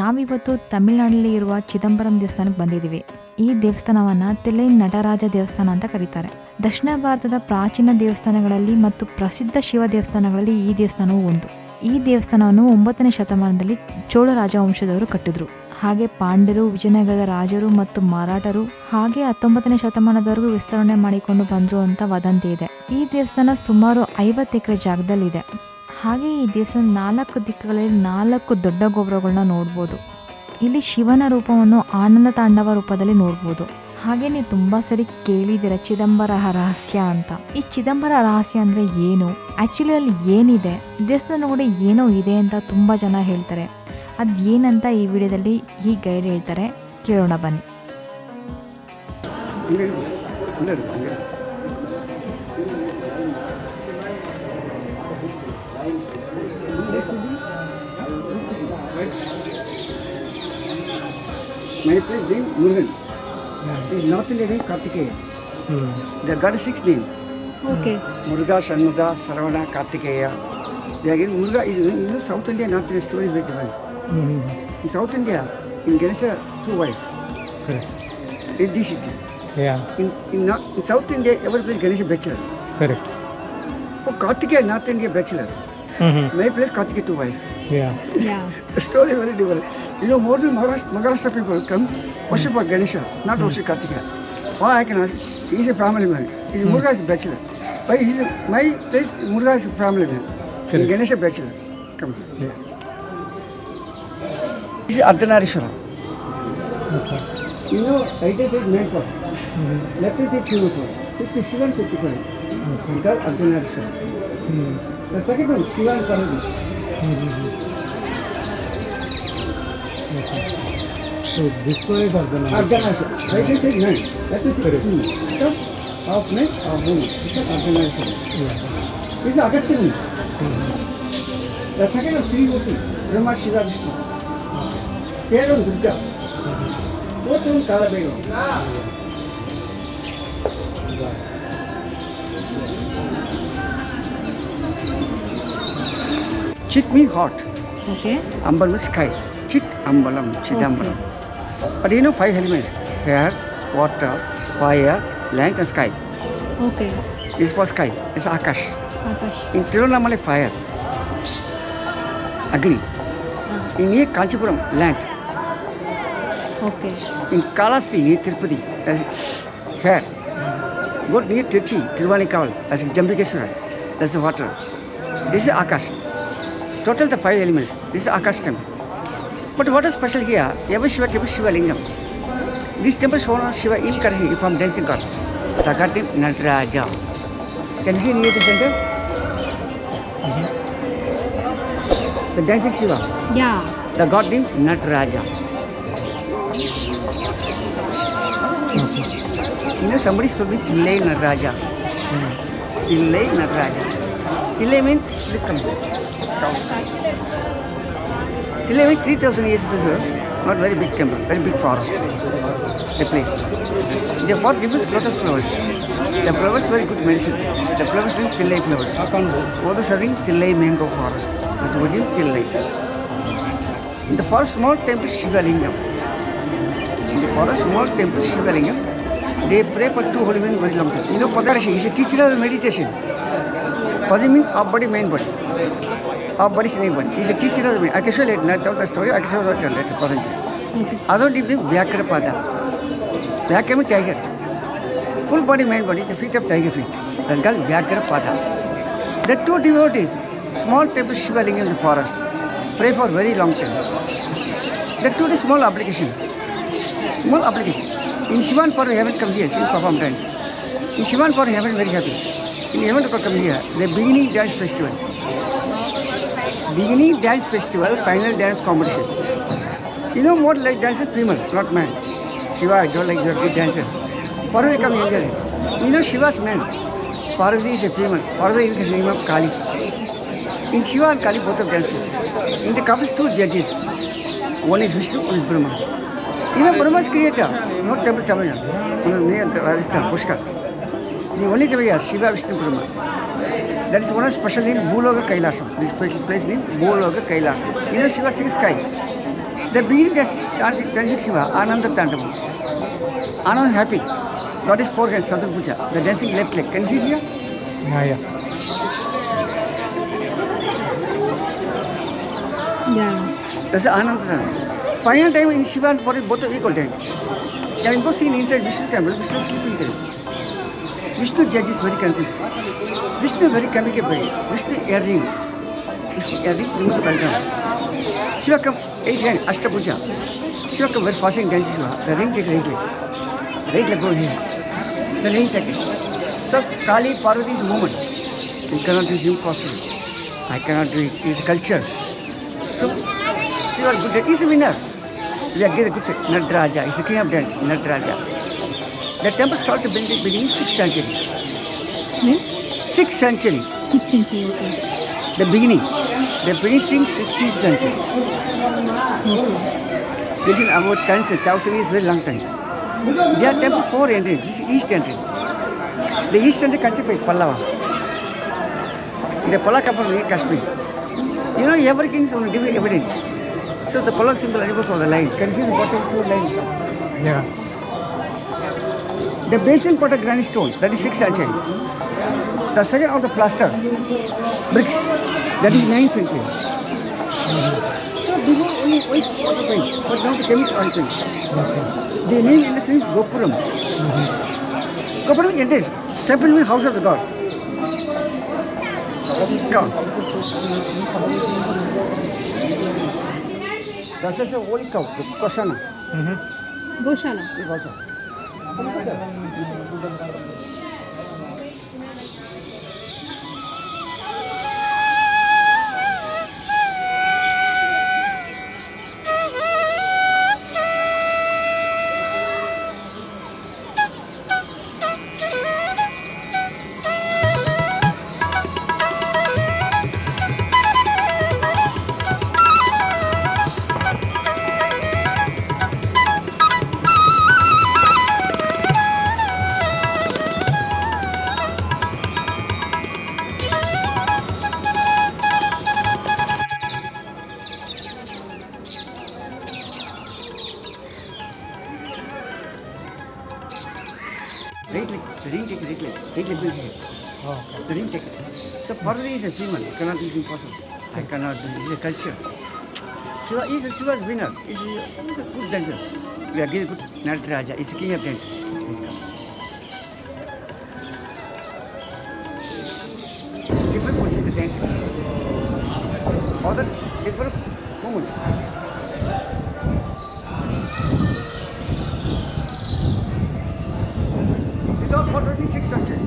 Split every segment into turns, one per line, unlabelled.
ನಾವಿವತ್ತು ತಮಿಳುನಾಡಲ್ಲಿ ಇರುವ ಚಿದಂಬರಂ ದೇವಸ್ಥಾನಕ್ಕೆ ಬಂದಿದ್ದೀವಿ. ಈ ದೇವಸ್ಥಾನವನ್ನು ತಿಲ್ಲೈ ನಟರಾಜ ದೇವಸ್ಥಾನ ಅಂತ ಕರೀತಾರೆ. ದಕ್ಷಿಣ ಭಾರತದ ಪ್ರಾಚೀನ ದೇವಸ್ಥಾನಗಳಲ್ಲಿ ಮತ್ತು ಪ್ರಸಿದ್ಧ ಶಿವ ದೇವಸ್ಥಾನಗಳಲ್ಲಿ ಈ ದೇವಸ್ಥಾನವು ಒಂದು. ಈ ದೇವಸ್ಥಾನವನ್ನು 9ನೇ ಶತಮಾನದಲ್ಲಿ ಚೋಳ ರಾಜವಂಶದವರು ಕಟ್ಟಿದ್ರು. ಹಾಗೆ ಪಾಂಡ್ಯರು, ವಿಜಯನಗರದ ರಾಜರು ಮತ್ತು ಮರಾಠರು ಹಾಗೆ 19ನೇ ಶತಮಾನದವರೆಗೂ ವಿಸ್ತರಣೆ ಮಾಡಿಕೊಂಡು ಬಂದರು ಅಂತ ವದಂತಿ ಇದೆ. ಈ ದೇವಸ್ಥಾನ ಸುಮಾರು 50 ಎಕರೆ ಜಾಗದಲ್ಲಿದೆ. ಹಾಗೆ ಈ ದೇವಸ್ಥಾನ 4 ದಿಕ್ಕುಗಳಲ್ಲಿ 4 ದೊಡ್ಡ ಗೋಪುರಗಳನ್ನ ನೋಡ್ಬೋದು. ಇಲ್ಲಿ ಶಿವನ ರೂಪವನ್ನು ಆನಂದ ತಾಂಡವ ರೂಪದಲ್ಲಿ ನೋಡ್ಬೋದು. ಹಾಗೆ ನೀವು ತುಂಬ ಸರಿ ಕೇಳಿದ್ದೀರ ಚಿದಂಬರ ರಹಸ್ಯ ಅಂತ. ಈ ಚಿದಂಬರ ರಹಸ್ಯ ಅಂದರೆ ಏನು, ಆ್ಯಕ್ಚುಲಿ ಅಲ್ಲಿ ಏನಿದೆ, ದೇವಸ್ಥಾನ ಕೂಡ ಏನೋ ಇದೆ ಅಂತ ತುಂಬ ಜನ ಹೇಳ್ತಾರೆ. ಅದು ಏನಂತ ಈ ವಿಡಿಯೋದಲ್ಲಿ ಈ ಗೈಡ್ ಹೇಳ್ತಾರೆ, ಕೇಳೋಣ ಬನ್ನಿ.
My place name Murugan. Is North Indian name Kartikeya. The god 6 name.
Okay.
Muruga, Shanmuga, Saravana, Kartikeya. They again Muruga is South India, North India story is very different. In South India, in Ganesha, 2 wives.
Correct.
In this city.
Yeah.
In South India, every place Ganesha bachelor.
Correct.
Oh, Kartikeya, North India bachelor. My place Kartikeya 2 wives.
Yeah.
The story very different. You know, more than Maharashtra people come worship for Ganesha, not worship Kartikeya. Why I can ask? He is a family man. Muruga is a bachelor. But my place, Muruga is a family man.
Correct.
Ganesha bachelor. Come.
Yeah.
This is Ardhanarishwara.
Okay.
You know, right side main part. Left side female part. 57, 55. We call Ardhanarishwara. The second one, Shiva and Parvati.
Okay. So this one is Ardhanarishwara.
Ardhanarishwara. Right side man. Left side female. So, half man, half woman. This is Ardhanarishwara.
Yeah.
This is Agastya. The second of 3 Murti, Brahma, Shiva, Vishnu. Third one, Durga. Fourth one, Kala Bhaiva. Chit means hot.
Okay.
Ambal means sky. Chit, Ambalam, Chidambalam. But you know 5 elements: air, water, fire, land and sky.
Okay.
This is for sky. This is Akash.
Akash.
In Tirunamala, fire. Agni. In near Kanchipuram, land.
Okay.
In Kalasi, near Tirupati, as hair. Go near Tirchi, Tiruvanikaval, as Jambikeswara, that's the water. This is Akash. Total the 5 elements. This is Akash temple. But what is special here? Every Shiva temple, Shiva Lingam. This temple shown on Shiva in Karachi from dancing god. The god name Nataraja. Can you see near the center? The dancing Shiva.
Yeah.
The god name Nataraja.
Okay.
You know, somebody told me Tillai Nataraja. Tillai Nataraja. Tillai means victim. Tillai means 3,000 years before. Not very big temple, very big forest. The place. They bought different lotus flowers. The flowers very good medicine. The flowers mean Tillai flowers. What is serving Tillai mango forest. That's what you Tillai. In the forest, small temple Shiva Lingam. In the forest, small temple Shiva Lingam. They pray for 2 holy men very long time. You know, Padarashi is a teacher of meditation. Padi means our body, main body. Our body is main body. He is a teacher of the mind. I can show you later, tell the story. I can show you later, Patanjali.
Okay.
Other deep name, Vyakrapada. Vyakra means tiger. Full body, main body, the feet of tiger feet. That's called Vyakrapada. The 2 devotees, small temple Shiva Lingam in the forest, pray for very long time. The 2 is small application. Small application. In Shivan for heaven come here, sing perform dance. In Shivan for heaven very happy. In heaven to come here, the beginning dance festival. Beginning dance festival, final dance competition. You know more like dancer female, not man. Shiva, I don't like your good dancer. Parvati come here. You know Shiva's man. Parvati is a female. Parvati is the name of Kali. In Shiva and Kali both of dance. In the couples 2 judges. One is Vishnu, one is Brahma. You know Brahma's creator, not temple Tamil Nadu. Near Rajasthan, Pushkar. The only temple here, Shiva, Vishnu, Brahma. That is one of special name Bhuloga Kailasam. This place name Bhuloga Kailasam. You know Shiva sings sky. The beginning dancing Shiva, Ananda Tandava. Ananda is happy. God is four hands, Sadhu Puja. The dancing left leg. Can you see it here?
Yeah.
Yeah.
That's the Ananda Tandava. Final time in Shiva and Puri both are equal time. You can go see inside Vishnu temple, Vishnu is sleeping there. Vishnu judge is very confused. Vishnu very communicable. Vishnu earring. Vishnu earring, remove the belt down. Shiva come 8 hands, Ashtapuja. Shiva come very fasting dance Shiva. The ring take right leg. Right leg go here. The ring take it. So Kali Parvati's movement. You cannot do it, impossible. I cannot do it. It's culture. So Shiva good. He is a winner. We are getting a good set. Nadraja is the king of dance. Nadraja. The temple started beginning 6th century.
When?
6th century.
6th century, okay.
The beginning. The finishing 16th century. Within about 10,000 years, very long time. They are temple 4 entries. This is east entry. The east entry country by Pallava. The Pallava come from Kashmir. You know, every king is on different evidence. So the Pallava symbol is for the line. Can you see the bottom 2 line?
Yeah.
The basin pot of granite stone, that is 6th century. The second of the plaster, bricks, that is 9th century. So before only white water paint, but now the chemical oil paint.
Okay.
The name in the sense Gopuram. Gopuram enters, temple means house of the god. Come. That's a holy cow, the Koshana.
Goshala.
This also. Right leg, the ring take right leg will be here.
Oh, okay.
The ring take it. So Parvati is a female, you cannot do it impossible. I cannot do it, it's a culture. Shiva is winner, he's a good dancer. We are getting good Nataraja, he's the king of dance. Different position the dance. Other different movement. It's all for 26th century.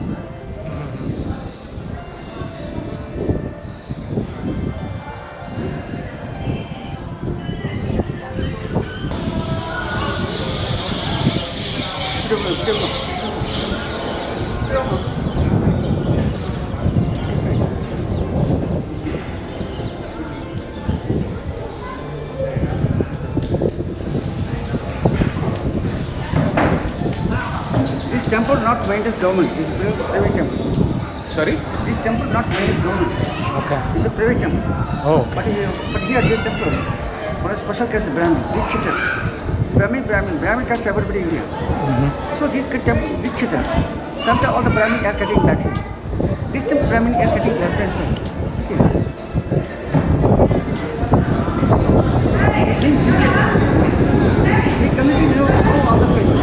This temple not made as government. This is a private temple.
Sorry?
This temple not made as government.
Okay.
It's a private temple.
Oh, okay.
But here this temple, one is special caste Brahmin, Dikshita. Brahmin caste everybody in India. So this temple Dikshita. Sometimes all the Brahmin are cutting back side. This temple Brahmin are cutting left hand side. Here. It's named Dikshita. The community know all the places.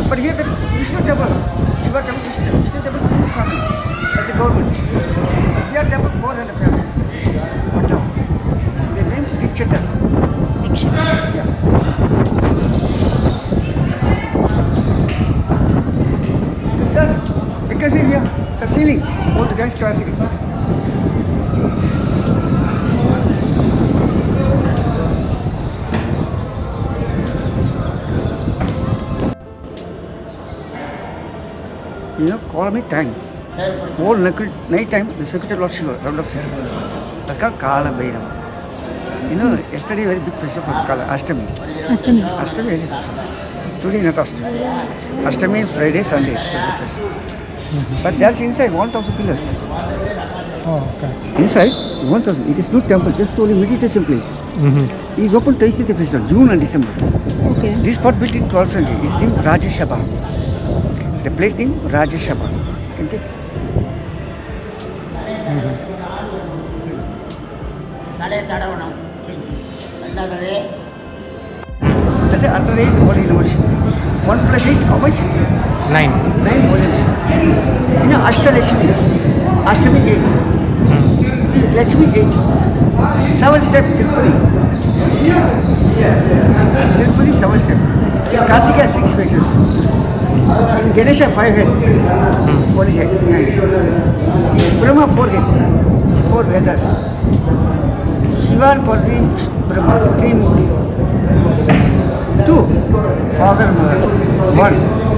But here the Vishnu temple, Shiva temple, Vishnu temple is family as a government. Their temple 400 family. But now, they name Dikshita. Yeah. Sister, because in here, the ceiling, all the guys classic. You know, call me time. Whole night time, the Secretary Lord Shiva, round of seven. That's called Kala Bhairava. You know, yesterday very big festival for Kala, Ashtami.
Ashtami.
Ashtami very festival. Today not Ashtami. Ashtami Friday, Sunday. But there's inside 1,000 pillars.
Oh, okay.
Inside 1,000. It is not temple, just only meditation place. He is open twice in the festival, June and December.
Okay.
This spot built in 12th century is named Rajashabha. The place name Rajashabha. Okay. That's an underage holy university. 1 plus 8, how much?
9.
9 is holy university. You know, Ashtalakshmi. Ashtami 8. Lakshmi 8. 7 step Tirupati. Tirupati 7 step. In Kartika 6 faces. In Ganesha 5 head. Holy head. In Brahma 4 head. 4 Vedas. Shiva and Parvati Brahma 3 Murti. 2 father and mother. 1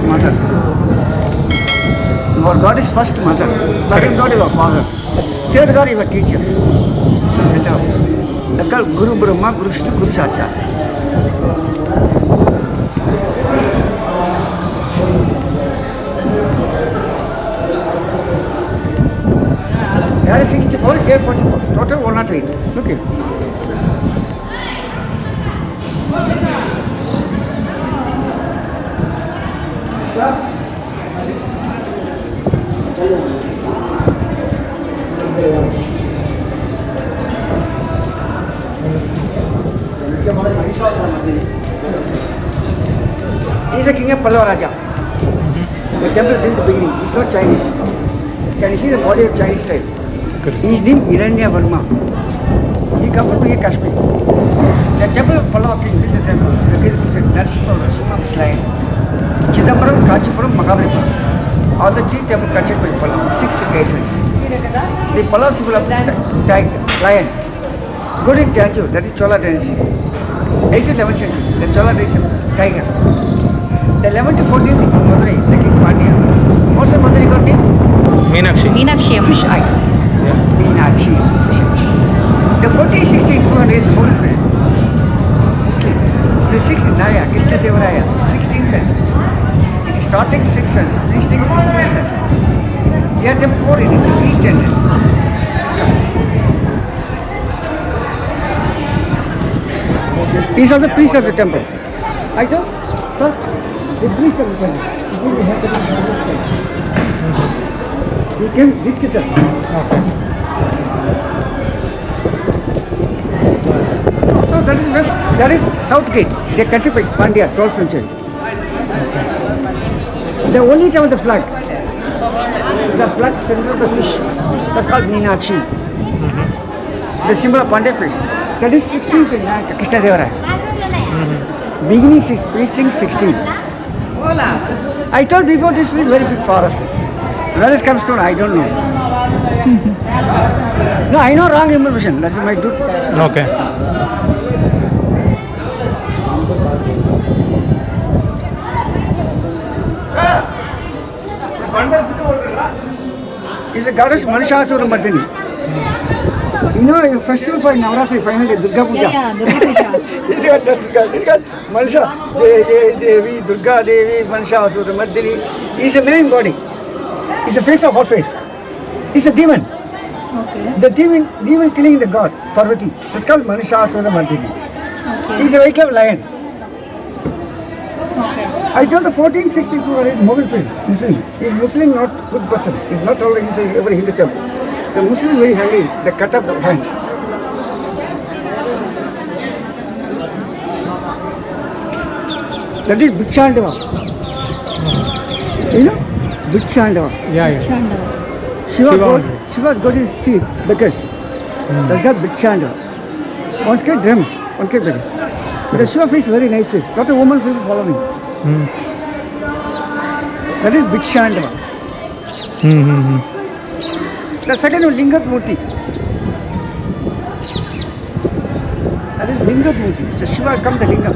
mother. Our God is first mother. Second God is our father. Third God is our teacher. That's called Guru Brahma, Guru Vishnu, Guru Sakshat. There is 64, here 44. Total 108. Okay. He is a king of Pallava Raja. The temple built in the beginning. He is not Chinese. Can you see the body of Chinese style? He is named Hiranya Varma. He comes from here, Kashmir. The temple of Pallava king built the temple. The king is Narasimha Shrine. Chidambaram, Kanchipuram, Mahabalipuram. All the 3 temples constructed by Pallava. 6 locations. The Pallava symbol of tiger, lion. Good in Tanjore, that is Chola dynasty. 8th to 11th century, the Chola dynasty, tiger. The 11th to 14th century, Madurai, the king Pandya. What's the Madurai god name?
Meenakshi.
Meenakshi
Fish eye.
Yeah.
Meenakshi, fish eye. The 14th, 16th, 200 is Mughal period. Muslim. The 16th, Naya, Krishna Devaraya, 16th century. It is starting 6th century, finishing 16th century. Here the 4 in the East End. He is also priest of the temple. I told, sir, the priest of the temple. You see, we have the he came Dikshita.
Okay.
So that is west, that is south gate. They constructed by Pandya, 12th century. The only time was the flag. The flag center of the fish. That's called Meenakshi. The symbol of Pandya fish. That is 16th century, Krishna Devaraya. Beginning finishing 16. I told before this is very big forest. Where is comes stone? I don't know. No, I know wrong information. That's my duty.
Okay.
Is a goddess Mahishasura Mardini. You know, a festival for Navratri, finally Durga Puja.
Yeah, Durga Puja.
It's got Manisha, Devi, Durga Devi, Mahishasura Mardini. It's a main body. It's a face of what face? It's a demon.
Okay.
The demon killing the god, Parvati. It's called Mahishasura Mardini.
Okay.
He's a very clever lion.
Okay.
I told the 1462 is Mughal period, Muslim. He's Muslim, not good person. He's not all he's every Hindu temple. The Muslim is very heavy, they cut up the hands. That is Bhikshandava. You know? Bhikshandava.
Yeah.
Chandava.
Shiva's got his teeth, because that's got Bhikshandava. One get drums, one get begging. But the Shiva face is very nice face. Lot of women people follow me. That is Bhikshandava. The second one, Lingat Murti. That is Lingat Murti. The Shiva come the Lingam.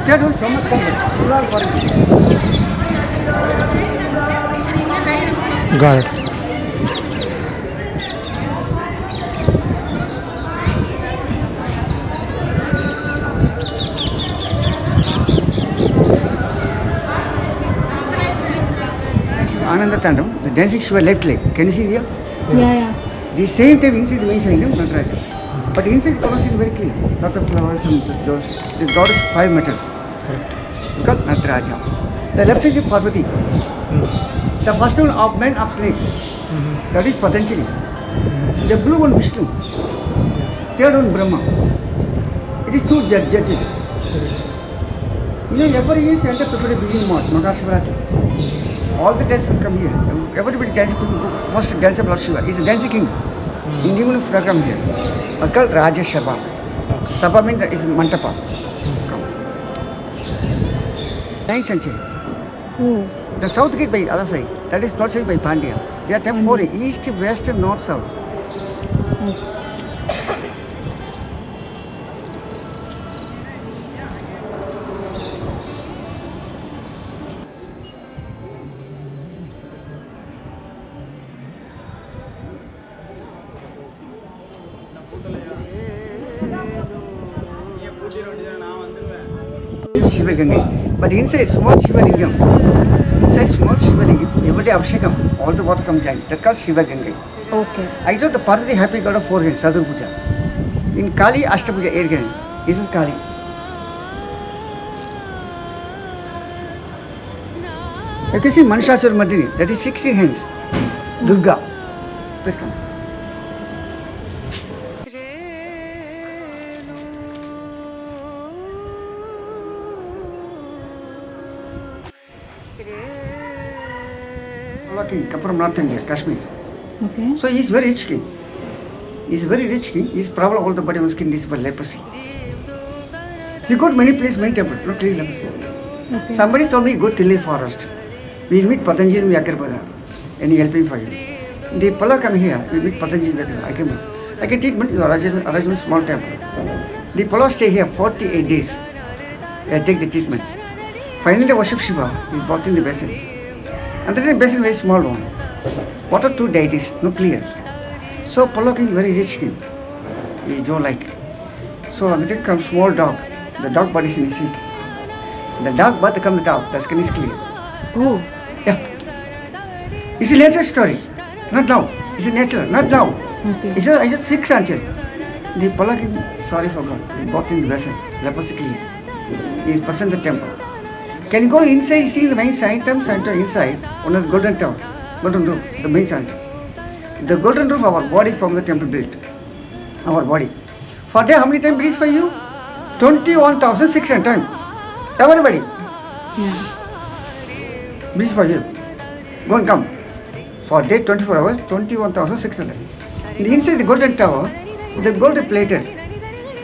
Third one, Samaskanda. Shiva Parvati.
Got it.
Ananda Tandam, the dancing Shiva left leg. Can you see here?
Yeah.
The same time inside the main lingam, Nataraja. But inside colors is very clean. Lot of flowers and those. The god is 5 meters.
Correct.
It's called Nataraja. The left side is Parvati. The first one of man of snake. That is Patanjali. The blue one Vishnu. Third one Brahma. It is two judges. You know, every year Santa prepared a big march, Mahashivratri. All the dance will come here. Everybody dances to first dance of Lord Shiva. He's a dancing king. In the program here. It's called Raja Sabha. Sabha means that is Mantapa. Come. 9th century.
Oh,
The south gate by other side. That is not side by Pandya. They are temple east, west, north, south. Shiva Gangai. But inside small Shiva Lingam. Inside small Shiva Lingam. Every day Abhishekam, all the water comes in. That's called Shiva Gangai.
okay.
I told the Parvati happy god of 4 hands, Sadhu Puja. In Kali, Ashtapuja, 8 hands. This is Kali. You can see Manishasur Mardini, that is 16 hands. Durga. Please come. King, come from North India, Kashmir.
Okay.
So he is very rich king. He is very rich king. His problem all the body was skin is for leprosy. He got many places, many temples, not really leprosy.
Okay.
Somebody told me go Tilli forest. We will meet Patanjali Vyakarbada and he helping for you. The Pala come here, we meet Patanjali Vyakarbada. I can treatment is arrangement small temple. The Pala stay here 48 days. I take the treatment. Finally I worship Shiva. He is bathing the basin. And then the basin very small one. What are two deities? No clear. So Pallava king very rich king. He is like. So on the top comes small dog. The dog body is in his seat. The dog bath comes the top. The skin is clear.
Oh,
Yeah. It's a nature story. Not now. It's a nature. Not now.
okay.
It's a 6th century. The Pallava king, sorry for God. He bath in the basin. Leprosy clear. He is present in the temple. Can you go inside, see the main sanctum inside, one of the golden tower, golden roof, the main sanctum. The golden roof, our body from the temple built. Our body. For day, how many times breathe for you? 21,600 times. Everybody,
Yeah.
breathe for you. Go and come. For day, 24 hours, 21,600. The inside the golden tower, the gold plated.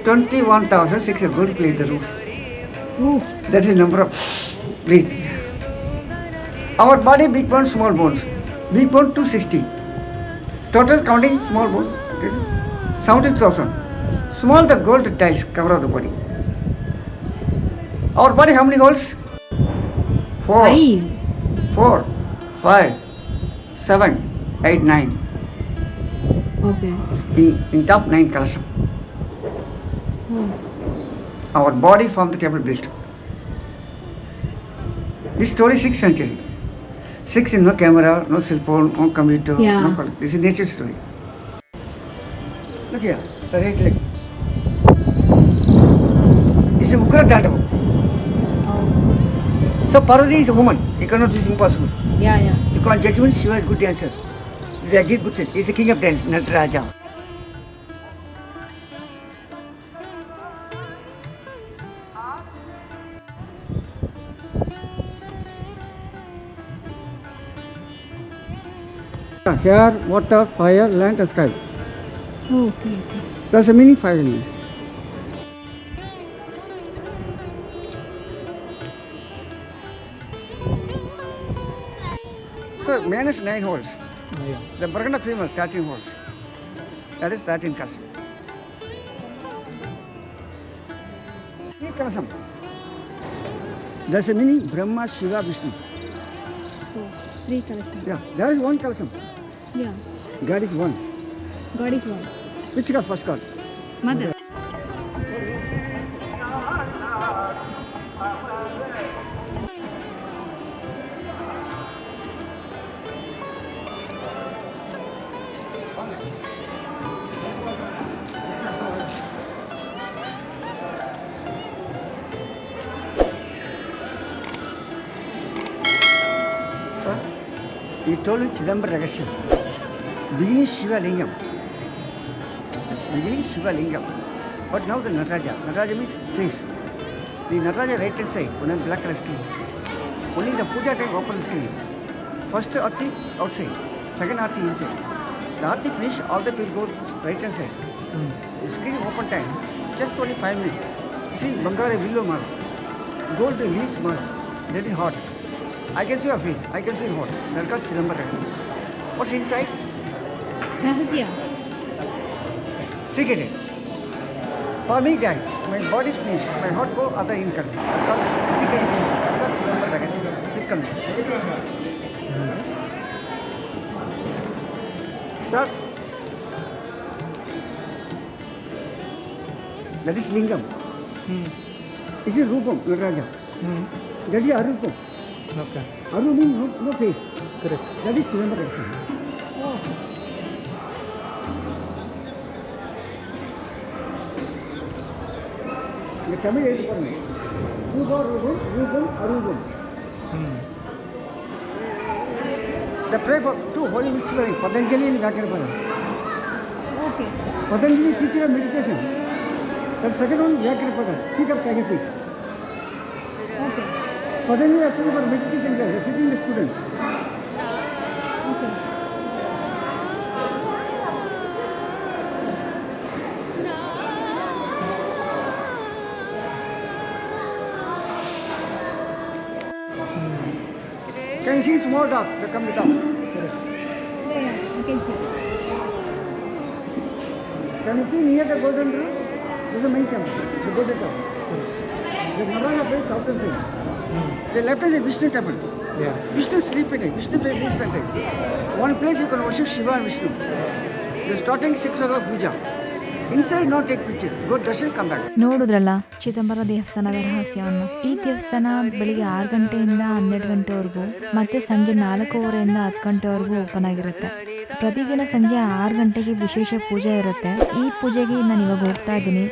21,600 gold plated the roof.
Oh,
That is the number of breathe. Our body, big bones, small bones. Big bone 260. Total counting small bone, okay, 70,000. Small the gold tiles cover of the body. Our body how many holes? 4,
5.
4, 5, 7, 8, 9.
Okay.
In top 9 kalasham.
Oh,
Our body from the table built. This story 6th century. 6 in no camera, no cell phone, no computer,
Yeah.
no color. This is nature story. Look here, the right leg. This is Ugra Dandavam.
oh.
So Parvati is a woman. You cannot do this impossible.
Yeah, yeah.
You can't judgment, Shiva is good dancer. They are good sense. He is the king of dance, Nataraja. Here, water, fire, land, and sky.
Oh, okay, okay.
That's the meaning fire means. So, man is 9 holes. The Burgundy female 13 holes. That is 13 calcium. Kalasam. That's the meaning Brahma, Shiva, Vishnu.
Oh, 3 colors.
Yeah, there is one Kalasam.
Yeah.
God is one.
God is one.
Which God first God?
Mother.
He told you Chidambara Ragasya. Beginning Shiva Lingam. Beginning Shiva Lingam. But now the Nataraja. Nataraja means face. The Nataraja right hand side, one has black color screen. Only the puja time open the screen. First arti outside, second arti inside. The arti finish, all the people go right hand side. The screen open time, just only 5 minutes. You see Bangara willow mala, gold leaves mala. That is hot. I can see your face. I can see it hot. That is called Chidambara. What's inside?
Rahasya.
Secreted. For me, that my body is finished. My heart go other income. That is called secreted. That is called Chidambara Ragasya. Please come here. Sir, that is Lingam. This is Rupam, Nataraja. That is Arupam.
Okay.
Aru means no face.
Correct.
That is Chidambara Ragasya. The Tamil is for me. Rupam, Arupam. The prayer for two holy mixed Patanjali and Vyakarapada.
Okay.
Patanjali teacher of meditation. The second one Vyakarapada, feet of tiger feet.
Okay.
Patanjali has for meditation class, sitting the students.
Okay.
Can you see small dog? They come to top.
Yeah, I can see.
Can you see near the golden rule? This is the main temple, the golden temple. The Narayana place southern side. The left is a Vishnu temple.
Yeah.
Vishnu sleeping in Vishnu place is that side. One place you can worship Shiva and Vishnu. The starting 6 o'clock puja. Inside not take picture. Go darshan, come back.
ನೋಡಿದ್ರಲ್ಲ ಚಿದಂಬರ ದೇವಸ್ಥಾನದ ರಹಸ್ಯವನ್ನು. ಈ ದೇವಸ್ಥಾನ ಬೆಳಿಗ್ಗೆ 6 ಗಂಟೆಯಿಂದ 12 ಗಂಟೆವರೆಗೂ ಮತ್ತೆ ಸಂಜೆ 4:15ರಿಂದ 10 ಗಂಟೆವರೆಗೂ ಓಪನ್ ಆಗಿರುತ್ತೆ. ಪ್ರತಿದಿನ ಸಂಜೆ 6 ಗಂಟೆಗೆ ವಿಶೇಷ ಪೂಜೆ ಇರುತ್ತೆ. ಈ ಪೂಜೆಗೆ ನಾನು ಇವಾಗ ಹೋಗ್ತಾ ಇದ್ದೀನಿ.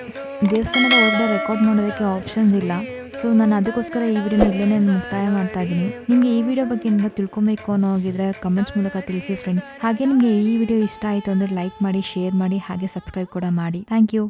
ದೇವಸ್ಥಾನದ ಒಳಗಡೆ ರೆಕಾರ್ಡ್ ಮಾಡೋದಕ್ಕೆ ಆಪ್ಷನ್ಸ್ ಇಲ್ಲ. ಸೊ ನಾನು ಅದಕ್ಕೋಸ್ಕರ ಈ ವಿಡಿಯೋನ ಇಲ್ಲೇ ಮುಕ್ತಾಯ ಮಾಡ್ತಾ ಇದ್ದೀನಿ. ನಿಮಗೆ ಈ ವಿಡಿಯೋ ಬಗ್ಗೆ ಏನಾದ್ರು ತಿಳ್ಕೊಬೇಕು ಅನ್ನೋ ಹೋಗಿದ್ರೆ ಕಮೆಂಟ್ಸ್ ಮೂಲಕ ತಿಳಿಸಿ ಫ್ರೆಂಡ್ಸ್. ಹಾಗೆ ನಿಮಗೆ ಈ ವಿಡಿಯೋ ಇಷ್ಟ ಆಯಿತು ಅಂದರೆ ಲೈಕ್ ಮಾಡಿ, ಶೇರ್ ಮಾಡಿ, ಹಾಗೆ ಸಬ್ಸ್ಕ್ರೈಬ್ ಕೂಡ ಮಾಡಿ. Thank you.